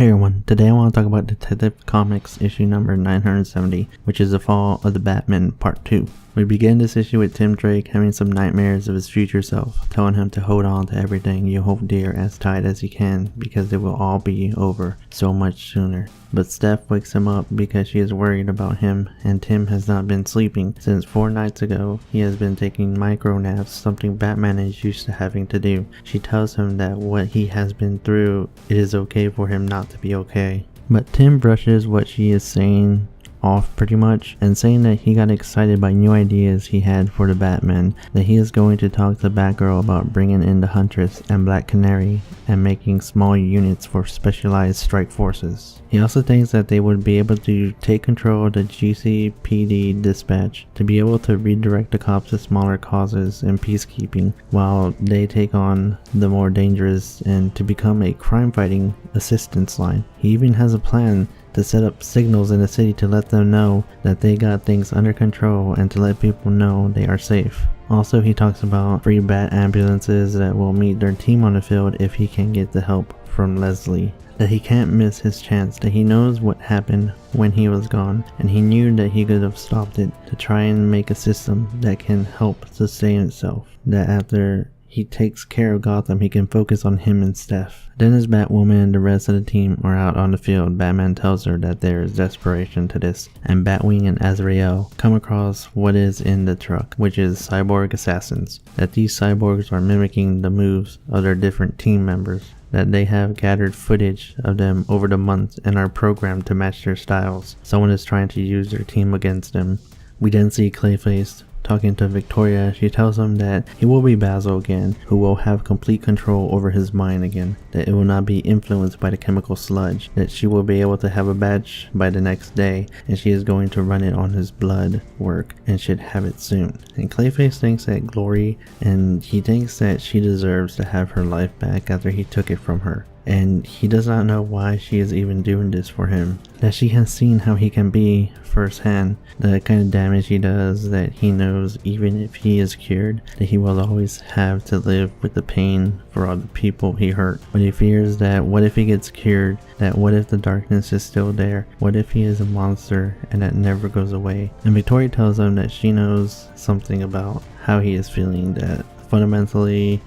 Hey everyone, today I want to talk about Detective Comics issue number 970, which is the Fall of the Batman Part 2. We begin this issue with Tim Drake having some nightmares of his future self, telling him to hold on to everything you hold dear as tight as he can because it will all be over so much sooner. But Steph wakes him up because she is worried about him, and Tim has not been sleeping since 4 nights ago. He has been taking micro naps, something Batman is used to having to do. She tells him that what he has been through, it is okay for him not to be okay. But Tim brushes what she is saying off pretty much, and saying that he got excited by new ideas he had for the Batman, that he is going to talk to Batgirl about bringing in the Huntress and Black Canary and making small units for specialized strike forces. He also thinks that they would be able to take control of the GCPD dispatch to be able to redirect the cops to smaller causes and peacekeeping while they take on the more dangerous and to become a crime fighting assistance line. He even has a plan to set up signals in the city to let them know that they got things under control and to let people know they are safe. Also, he talks about free bat ambulances that will meet their team on the field if he can get the help from Leslie. That he can't miss his chance, that he knows what happened when he was gone, and he knew that he could have stopped it to try and make a system that can help sustain itself. That after he takes care of Gotham, he can focus on him and Steph. Then as Batwoman and the rest of the team are out on the field, Batman tells her that there is desperation to this, and Batwing and Azrael come across what is in the truck, which is cyborg assassins. That these cyborgs are mimicking the moves of their different team members. That they have gathered footage of them over the months and are programmed to match their styles. Someone is trying to use their team against them. We then see Clayface talking to Victoria. She tells him that he will be Basil again, who will have complete control over his mind again, that it will not be influenced by the chemical sludge, that she will be able to have a badge by the next day, and she is going to run it on his blood work and should have it soon. And Clayface thinks that glory, and he thinks that she deserves to have her life back after he took it from her. And he does not know why she is even doing this for him. That she has seen how he can be firsthand, the kind of damage he does, that he knows even if he is cured, that he will always have to live with the pain for all the people he hurt. But he fears that what if he gets cured, that what if the darkness is still there, what if he is a monster and that never goes away. And Victoria tells him that she knows something about how he is feeling, that fundamentally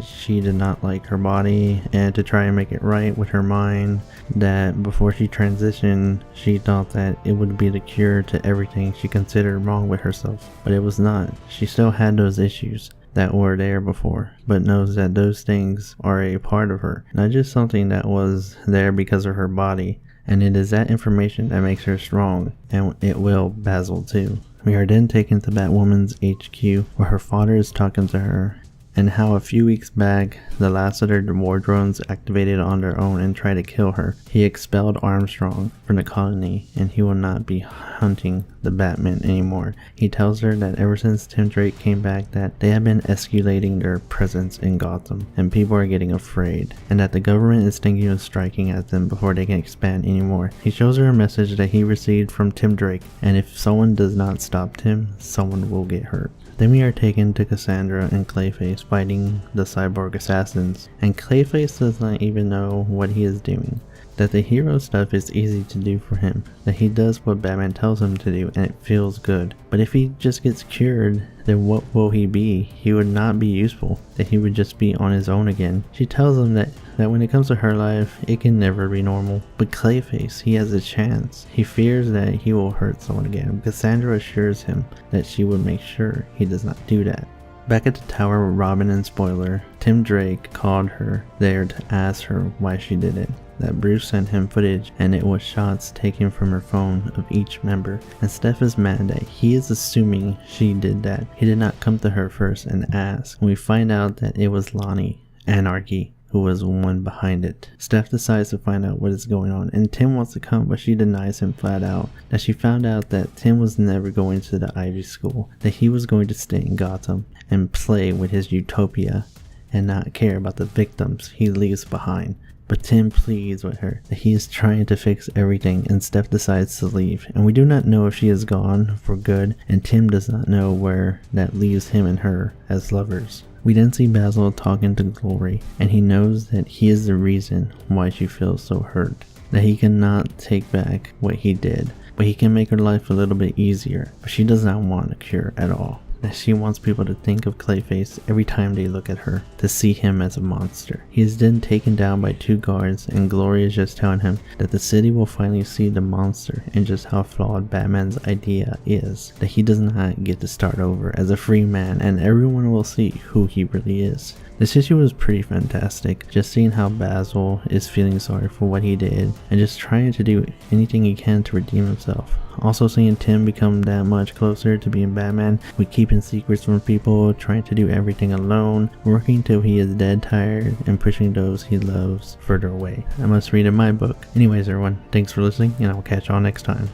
she did not like her body, and to try and make it right with her mind, that before she transitioned she thought that it would be the cure to everything she considered wrong with herself, but it was not. She still had those issues that were there before, but knows that those things are a part of her, not just something that was there because of her body. And it is that information that makes her strong, and it will Basil too. We are then taken to Batwoman's HQ, where her father is talking to her, and how a few weeks back, the last of their war drones activated on their own and tried to kill her. He expelled Armstrong from the colony, and he will not be hunting the Batman anymore. He tells her that ever since Tim Drake came back, that they have been escalating their presence in Gotham, and people are getting afraid, and that the government is thinking of striking at them before they can expand anymore. He shows her a message that he received from Tim Drake, and if someone does not stop Tim, someone will get hurt. Then we are taken to Cassandra and Clayface fighting the cyborg assassins, and Clayface does not even know what he is doing. That the hero stuff is easy to do for him, that he does what Batman tells him to do and it feels good. But if he just gets cured, then what will he be? He would not be useful, that he would just be on his own again. She tells him that when it comes to her life, it can never be normal. But Clayface, he has a chance. He fears that he will hurt someone again. Cassandra assures him that she would make sure he does not do that. Back at the tower with Robin and Spoiler, Tim Drake called her there to ask her why she did it. That Bruce sent him footage and it was shots taken from her phone of each member, and Steph is mad that he is assuming she did that. He did not come to her first and ask. We find out that it was Lonnie, Anarchy, who was the one behind it. Steph decides to find out what is going on, and Tim wants to come, but she denies him flat out. That she found out that Tim was never going to the Ivy School, that he was going to stay in Gotham and play with his utopia and not care about the victims he leaves behind. But Tim pleads with her that he is trying to fix everything, and Steph decides to leave. And we do not know if she is gone for good, and Tim does not know where that leaves him and her as lovers. We then see Basil talking to Glory, and he knows that he is the reason why she feels so hurt. That he cannot take back what he did, but he can make her life a little bit easier. But she does not want a cure at all. That she wants people to think of Clayface every time they look at her, to see him as a monster. He is then taken down by 2 guards, and Glory is just telling him that the city will finally see the monster and just how flawed Batman's idea is. That he does not get to start over as a free man, and everyone will see who he really is. This issue was pretty fantastic, just seeing how Basil is feeling sorry for what he did and just trying to do anything he can to redeem himself. Also seeing Tim become that much closer to being Batman, with keeping secrets from people, trying to do everything alone, working till he is dead tired, and pushing those he loves further away. I must read in my book. Anyways everyone, thanks for listening, and I will catch y'all next time.